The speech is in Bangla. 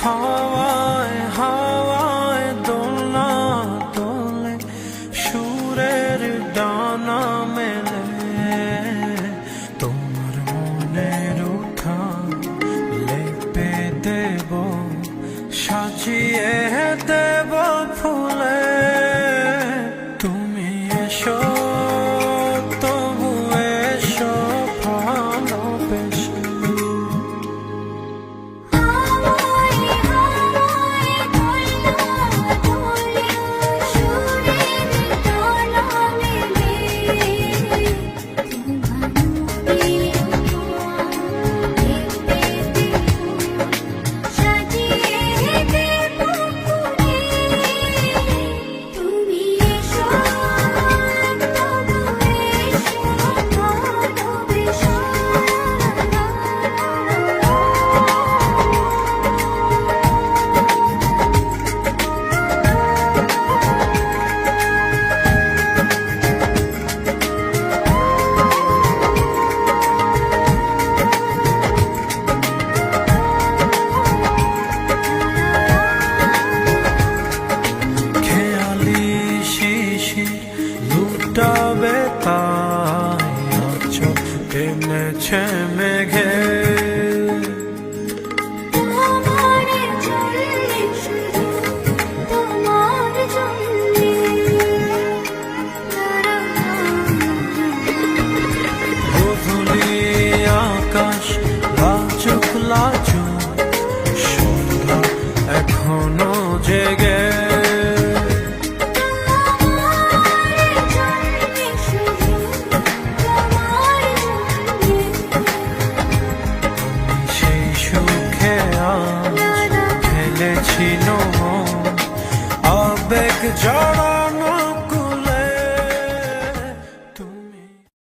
হাওয়ায় হাওয়ায় দোলনা তোলে সুরের ডানা মেলে তোমার মনের উঠান লেপে দেব সাজিয়ে দেব ফুলে তুমি এসো তবু এসো ভালোবেসে লুটাবে তাই আছো টেনেছে মেঘে গধূলি আকাশ লাজুক লাজুক সন্ধ্যা এখনো জেগে ছিল আবেগ জড়া